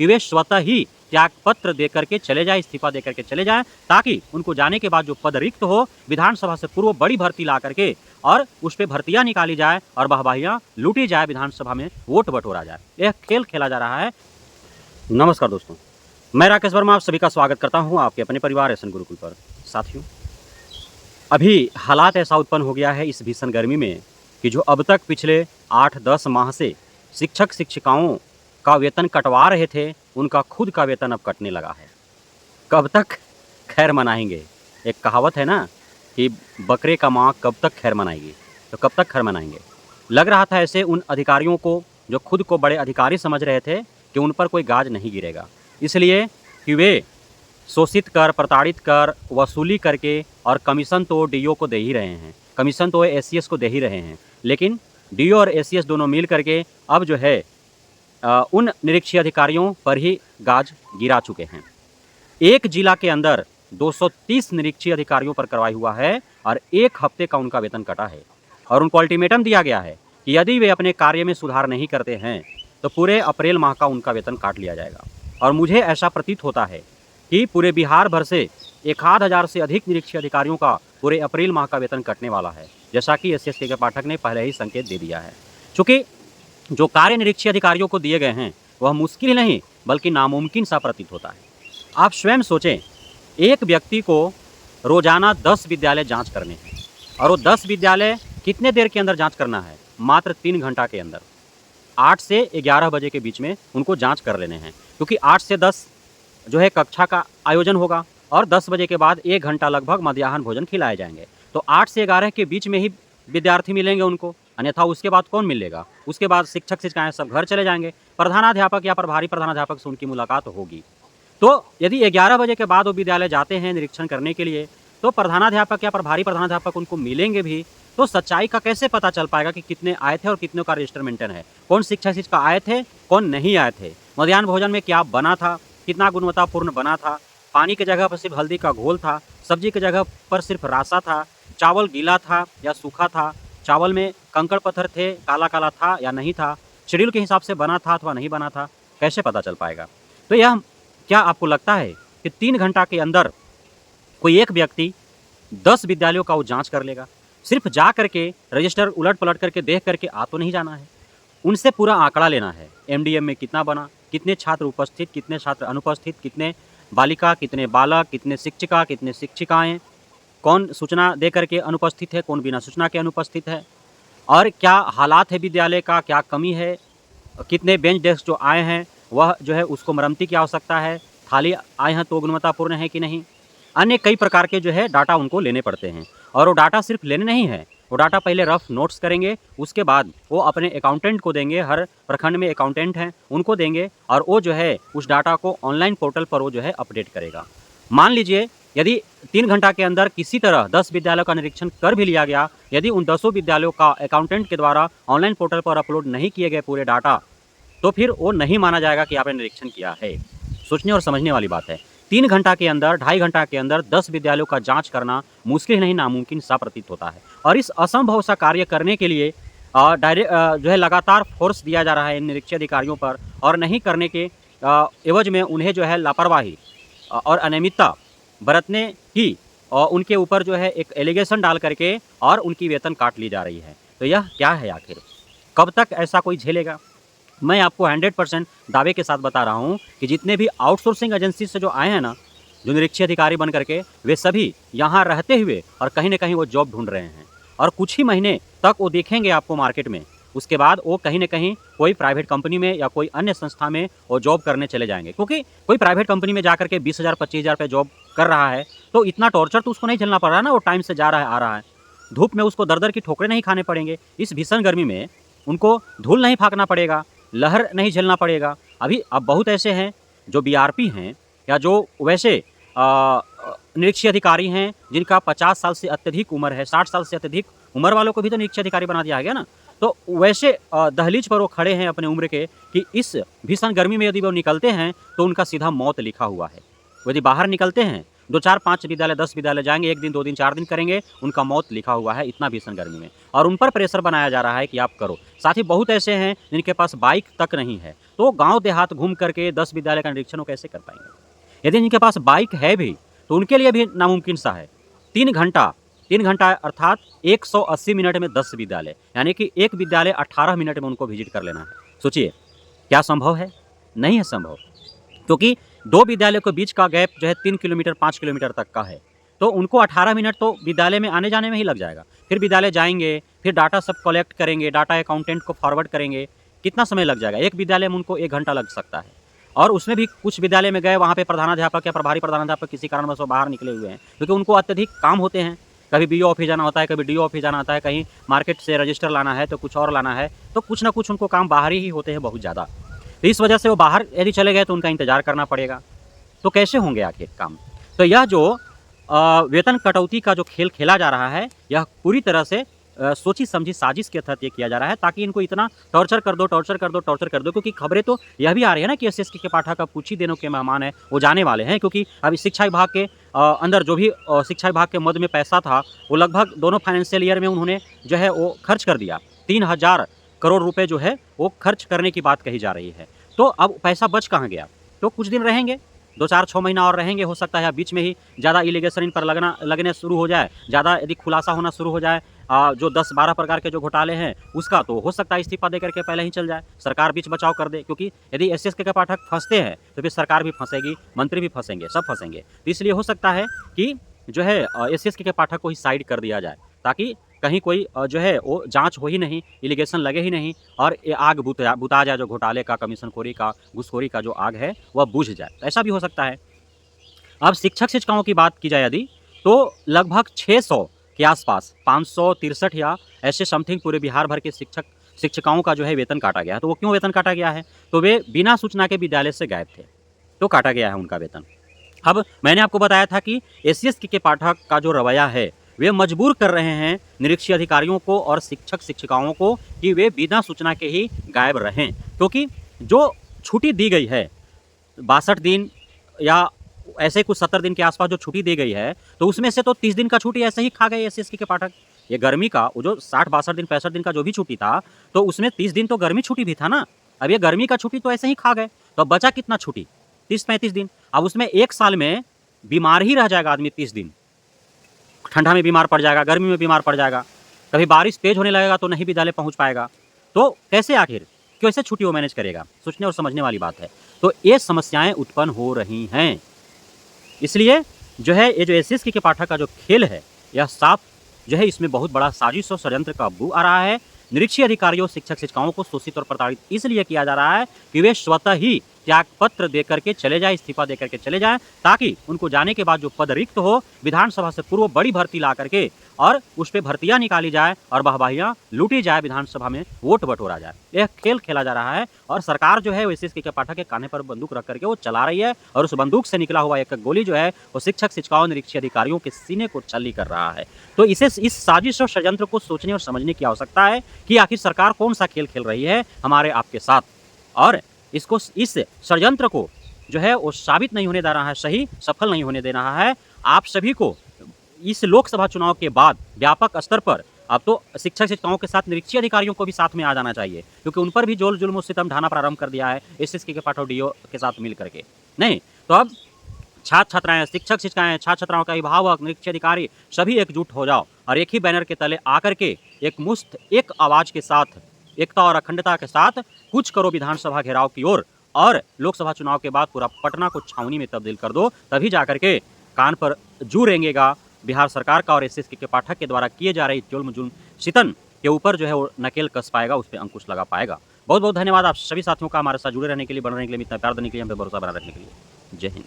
कि वे स्वतः ही त्यागपत्र दे करके चले जाएं, इस्तीफा दे करके चले जाएं, ताकि उनको जाने के बाद जो पद रिक्त हो विधानसभा से पूर्व बड़ी भर्ती ला करके और उस पर भर्तियां निकाली जाए और वाहवाहियां लूटी जाए, विधानसभा में वोट बटोरा जाए। यह खेल खेला जा रहा है। नमस्कार दोस्तों, मैं राकेश वर्मा आप सभी का स्वागत करता हूं आपके अपने परिवार एसएन गुरुकुल पर। साथियों, अभी हालात ऐसा उत्पन्न हो गया है इस भीषण गर्मी में कि जो अब तक पिछले 8-10 माह से शिक्षक शिक्षिकाओं का वेतन कटवा रहे थे, उनका खुद का वेतन अब कटने लगा है। कब तक खैर मनाएंगे? एक कहावत है ना कि बकरे का माँ कब तक खैर मनाएगी, तो कब तक खैर मनाएंगे। लग रहा था ऐसे उन अधिकारियों को जो खुद को बड़े अधिकारी समझ रहे थे कि उन पर कोई गाज नहीं गिरेगा, इसलिए कि वे शोषित कर, प्रताड़ित कर, वसूली करके और कमीशन तो डीओ को दे ही रहे हैं, कमीशन तो एसीएस को दे ही रहे हैं, लेकिन डीओ और एसीएस दोनों मिल करके अब जो है उन निरीक्षीय अधिकारियों पर ही गाज गिरा चुके हैं। एक जिला के अंदर 230 निरीक्षीय अधिकारियों पर कार्रवाई हुआ है और 1 हफ्ते का उनका वेतन कटा है और उनको अल्टीमेटम दिया गया है कि यदि वे अपने कार्य में सुधार नहीं करते हैं तो पूरे अप्रैल माह का उनका वेतन काट लिया जाएगा। और मुझे ऐसा प्रतीत होता है कि पूरे बिहार भर से 1000 से अधिक निरीक्षीय अधिकारियों का पूरे अप्रैल माह का वेतन कटने वाला है, जैसा कि एसएसके के पाठक ने पहले ही संकेत दे दिया है। चूँकि जो कार्य निरीक्षीय अधिकारियों को दिए गए हैं वह मुश्किल ही नहीं बल्कि नामुमकिन सा प्रतीत होता है। आप स्वयं सोचें, एक व्यक्ति को रोजाना 10 विद्यालय जांच करने हैं और वो 10 विद्यालय कितने देर के अंदर जांच करना है? मात्र 3 घंटा के अंदर 8 से 11 बजे के बीच में उनको जांच कर लेने हैं, क्योंकि 8 से 10 जो है कक्षा का आयोजन होगा और 10 बजे के बाद 1 घंटा लगभग मध्याह्न भोजन खिलाए जाएंगे। तो 8 से 11 के बीच में ही विद्यार्थी मिलेंगे उनको, अन्यथा उसके बाद कौन मिलेगा? उसके बाद शिक्षक शिक्षिकाएं सब घर चले जाएंगे, प्रधानाध्यापक या प्रभारी प्रधानाध्यापक से उनकी मुलाकात होगी। तो यदि 11 बजे के बाद वो विद्यालय जाते हैं निरीक्षण करने के लिए, तो प्रधानाध्यापक या प्रभारी प्रधानाध्यापक उनको मिलेंगे भी, तो सच्चाई का कैसे पता चल पाएगा कि कितने आए थे और कितनों का रजिस्टर मेंटेन है? कौन शिक्षक शिक्षिका आए थे, कौन नहीं आए थे? मध्याह्न भोजन में क्या बना था, कितना गुणवत्तापूर्ण बना था? पानी की जगह पर सिर्फ हल्दी का घोल था, सब्जी की जगह पर सिर्फ रासा था, चावल गीला था या सूखा था, चावल में कंकड़ पत्थर थे, काला काला था या नहीं था, शेड्यूल के हिसाब से बना था अथवा नहीं बना था, कैसे पता चल पाएगा? तो यह क्या आपको लगता है कि 3 घंटा के अंदर कोई एक व्यक्ति 10 विद्यालयों का वो जांच कर लेगा? सिर्फ जा करके रजिस्टर उलट पलट करके देख करके आ तो नहीं जाना है, उनसे पूरा आंकड़ा लेना है। एमडीएम में कितना बना, कितने छात्र उपस्थित, कितने छात्र अनुपस्थित, कितने बालिका, कितने बालक, कितने शिक्षिका, कितने शिक्षिकाएँ, कौन सूचना दे करके अनुपस्थित है, कौन बिना सूचना के अनुपस्थित है, और क्या हालात है विद्यालय का, क्या कमी है, कितने बेंच डेस्क जो आए हैं वह जो है उसको मरम्मती की आवश्यकता है, थाली आए हैं तो गुणवत्तापूर्ण है कि नहीं। अन्य कई प्रकार के जो है डाटा उनको लेने पड़ते हैं और वो डाटा सिर्फ लेने नहीं है, वो डाटा पहले रफ नोट्स करेंगे, उसके बाद वो अपने अकाउंटेंट को देंगे, हर प्रखंड में अकाउंटेंट हैं उनको देंगे और वो जो है उस डाटा को ऑनलाइन पोर्टल पर वो जो है अपडेट करेगा। मान लीजिए यदि 3 घंटा के अंदर किसी तरह 10 विद्यालयों का निरीक्षण कर भी लिया गया, यदि उन 10 विद्यालयों का अकाउंटेंट के द्वारा ऑनलाइन पोर्टल पर अपलोड नहीं किए गए पूरे डाटा, तो फिर वो नहीं माना जाएगा कि आपने निरीक्षण किया है। सोचने और समझने वाली बात है। 3 घंटा के अंदर, 2.5 घंटा के अंदर 10 विद्यालयों का जांच करना मुश्किल नहीं नामुमकिन सा प्रतीत होता है और इस असंभव सा कार्य करने के लिए जो है लगातार फोर्स दिया जा रहा है इन निरीक्षण अधिकारियों पर और नहीं करने के एवज में उन्हें जो है लापरवाही और अनियमितता बरतने की और उनके ऊपर जो है एक एलिगेशन डाल करके और उनकी वेतन काट ली जा रही है। तो यह क्या है आखिर? कब तक ऐसा कोई झेलेगा? मैं आपको 100% दावे के साथ बता रहा हूं कि जितने भी आउटसोर्सिंग एजेंसी से जो आए हैं ना, जो निरीक्षी अधिकारी बन करके, वे सभी यहाँ रहते हुए और कहीं ना कहीं वो जॉब ढूंढ रहे हैं और कुछ ही महीने तक वो देखेंगे आपको मार्केट में, उसके बाद वो कहीं ना कहीं कोई प्राइवेट कंपनी में या कोई अन्य संस्था में वो जॉब करने चले जाएंगे, क्योंकि कोई प्राइवेट कंपनी में जाकर के 20,000 25,000 पे जॉब कर रहा है तो इतना टॉर्चर तो उसको नहीं झेलना पड़ रहा है ना, वो टाइम से जा रहा है आ रहा है, धूप में उसको दर दर की ठोकरें नहीं खाने पड़ेंगे, इस भीषण गर्मी में उनको धूल नहीं फाँकना पड़ेगा, लहर नहीं झेलना पड़ेगा। अब बहुत ऐसे हैं जो बीआरपी हैं या जो वैसे निरीक्षी अधिकारी हैं जिनका 50 साल से अत्यधिक उम्र है, 60 साल से अत्यधिक उम्र वालों को भी तो निरीक्षी अधिकारी बना दिया गया ना। तो वैसे दहलीज पर वो खड़े हैं अपने उम्र के कि इस भीषण गर्मी में यदि वो निकलते हैं तो उनका सीधा मौत लिखा हुआ है। यदि बाहर निकलते हैं 2 4 5 विद्यालय 10 विद्यालय जाएंगे, 1 दिन 2 दिन 4 दिन करेंगे, उनका मौत लिखा हुआ है इतना भीषण गर्मी में, और उन पर प्रेशर बनाया जा रहा है कि आप करो। साथ ही बहुत ऐसे हैं जिनके पास बाइक तक नहीं है, तो गांव देहात घूम करके 10 विद्यालय का निरीक्षण वो कैसे कर पाएंगे। यदि जिनके पास बाइक है भी तो उनके लिए भी नामुमकिन सा है। 3 घंटा अर्थात 180 मिनट में 10 विद्यालय, यानी कि एक विद्यालय 18 मिनट में उनको विजिट कर लेना है। सोचिए क्या संभव है? नहीं है संभव, क्योंकि दो विद्यालय के बीच का गैप जो है 3 किलोमीटर 5 किलोमीटर तक का है, तो उनको 18 मिनट तो विद्यालय में आने जाने में ही लग जाएगा। फिर विद्यालय जाएंगे, फिर डाटा सब कलेक्ट करेंगे, डाटा अकाउंटेंट को फॉरवर्ड करेंगे, कितना समय लग जाएगा। एक विद्यालय में उनको 1 घंटा लग सकता है, और उसमें भी कुछ विद्यालय में गए वहाँ पे प्रधानाध्यापक या प्रभारी प्रधानाध्यापक किसी कारणवश वो बाहर निकले हुए हैं, क्योंकि उनको अत्यधिक काम होते हैं। कभी बीओ ऑफिस जाना होता है, कभी डीओ ऑफिस जाना होता है, कहीं मार्केट से रजिस्टर लाना है तो कुछ और लाना है, तो कुछ ना कुछ उनको काम बाहर ही होते हैं बहुत ज़्यादा। तो इस वजह से वो बाहर यदि चले गए तो उनका इंतजार करना पड़ेगा, तो कैसे होंगे आखिर काम। तो यह जो वेतन कटौती का जो खेल खेला जा रहा है, यह पूरी तरह से सोची समझी साजिश के तहत ये किया जा रहा है, ताकि इनको इतना टॉर्चर कर दो, क्योंकि खबरें तो यह भी आ रही है ना कि एसएसके के पाठक अब कुछ ही दिनों के मेहमान हैं, वो जाने वाले हैं, क्योंकि अभी शिक्षा विभाग के अंदर जो भी शिक्षा विभाग के मद में पैसा था वो लगभग दोनों फाइनेंशियल ईयर में उन्होंने जो है वो खर्च कर दिया। 3000 करोड़ रुपए जो है वो खर्च करने की बात कही जा रही है। तो अब पैसा बच कहाँ गया? तो कुछ दिन रहेंगे, 2-4-6 महीना और रहेंगे, हो सकता है बीच में ही ज़्यादा इलीगेशन इन पर लगने शुरू हो जाए, ज़्यादा यदि खुलासा होना शुरू हो जाए जो 10-12 प्रकार के जो घोटाले हैं उसका, तो हो सकता है इस्तीफा दे करके पहले ही चल जाए, सरकार बीच बचाव कर दे। क्योंकि यदि एसएसके के पाठक फंसते हैं तो फिर सरकार भी फंसेगी, मंत्री भी फंसेंगे, सब फंसेंगे। तो इसलिए हो सकता है कि जो है एसएसके के पाठक को ही साइड कर दिया जाए, ताकि कहीं कोई जो है वो जांच हो ही नहीं, इलीगेशन लगे ही नहीं, और ये आग बुता जाए, जो घोटाले का, कमीशनखोरी का, घूसखोरी का जो आग है वह बुझ जाए। ऐसा भी हो सकता है। अब शिक्षक शिक्षिकाओं की बात की जाए यदि, तो लगभग 600 के आसपास, 563 या ऐसे समथिंग पूरे बिहार भर के शिक्षक शिक्षिकाओं का जो है वेतन काटा गया है। तो वो क्यों वेतन काटा गया है? तो वे बिना सूचना के विद्यालय से गायब थे, तो काटा गया है उनका वेतन। अब मैंने आपको बताया था कि एससीएसटी के पाठक का जो रवैया है, वे मजबूर कर रहे हैं निरीक्षी अधिकारियों को और शिक्षक शिक्षिकाओं को कि वे बिना सूचना के ही गायब रहें, क्योंकि जो छुट्टी दी गई है 62 दिन या ऐसे कुछ 70 दिन के आसपास जो छुट्टी दी गई है, तो उसमें से तो 30 दिन का छुट्टी ऐसे ही खा गए एससीएसटी के पाठक। ये गर्मी का वो जो 60-62 दिन 65 दिन का जो भी छुट्टी था, तो उसमें 30 दिन तो गर्मी छुट्टी भी था ना। अब ये गर्मी का छुट्टी तो ऐसे ही खा गए, तो अब बचा कितना छुट्टी? 30-35 दिन। अब उसमें एक साल में बीमार ही रह जाएगा आदमी 30 दिन, ठंडा में बीमार पड़ जाएगा, गर्मी में बीमार पड़ जाएगा, कभी बारिश तेज होने लगेगा तो नहीं विद्यालय पहुंच पाएगा, तो कैसे आखिर कैसे छुट्टी वो मैनेज करेगा? सोचने और समझने वाली बात है। तो ये समस्याएं उत्पन्न हो रही हैं। इसलिए जो है ये जो एसएसके के पाठक का जो खेल है, यह साफ जो है इसमें बहुत बड़ा साजिश और षड्यंत्र का बू आ रहा है। निरीक्षी अधिकारियों शिक्षक शिक्षिकाओं को शोषित और प्रताड़ित इसलिए किया जा रहा है कि वे स्वतः ही त्याग पत्र दे करके चले जाए, इस्तीफा दे करके चले जाएं, ताकि उनको जाने के बाद जो पद रिक्त हो विधानसभा से पूर्व बड़ी भर्ती ला करके और उस पर भर्तियां निकाली जाए और वाहवाहियां लूटी जाए, विधानसभा में वोट बटोरा जाए। यह खेल खेला जा रहा है और सरकार जो है एसएसके के पाठक के कान्हे पर बंदूक रख करके वो चला रही है, और उस बंदूक से निकला हुआ एक गोली जो है वो शिक्षक शिक्षिकाओं निरीक्षी अधिकारियों के सीने को छल्ली कर रहा है। तो इस साजिश और षड्यंत्र को सोचने और समझने की आवश्यकता है कि आखिर सरकार कौन सा खेल खेल रही है हमारे आपके साथ, और इसको इस षड्यंत्र को जो है वो साबित नहीं होने दे रहा है, सही सफल नहीं होने दे रहा है। आप सभी को इस लोकसभा चुनाव के बाद व्यापक स्तर पर अब तो शिक्षक शिक्षिकाओं के साथ निरीक्षी अधिकारियों को भी साथ में आ जाना चाहिए, क्योंकि उन पर भी जोल जुल्म और सितम ढाना प्रारंभ कर दिया है एसएसके के पाठक डीओ के साथ मिल करके। नहीं तो अब छात्र छात्राएं, शिक्षक शिक्षिकाएं, छात्र छात्राओं का अभिभावक, निरीक्षी अधिकारी सभी एकजुट हो जाओ और एक ही बैनर के तले आकर के एक मुश्त एक आवाज के साथ, एकता और अखंडता के साथ कुछ करो विधानसभा घेराव की ओर, और लोकसभा चुनाव के बाद पूरा पटना को छावनी में तब्दील कर दो, तभी जाकर के कान पर जू रेंगेगा बिहार सरकार का और एसएसके के पाठक के द्वारा किए जा रही जुल्म सितन के ऊपर जो है वो नकेल कस पाएगा, उस पर अंकुश लगा पाएगा। बहुत बहुत धन्यवाद आप सभी साथियों का हमारे साथ जुड़े रहने के लिए, बने रहने के लिए, इतना प्यार देने के लिए, हम पे भरोसा बना रखने के लिए। जय हिंद।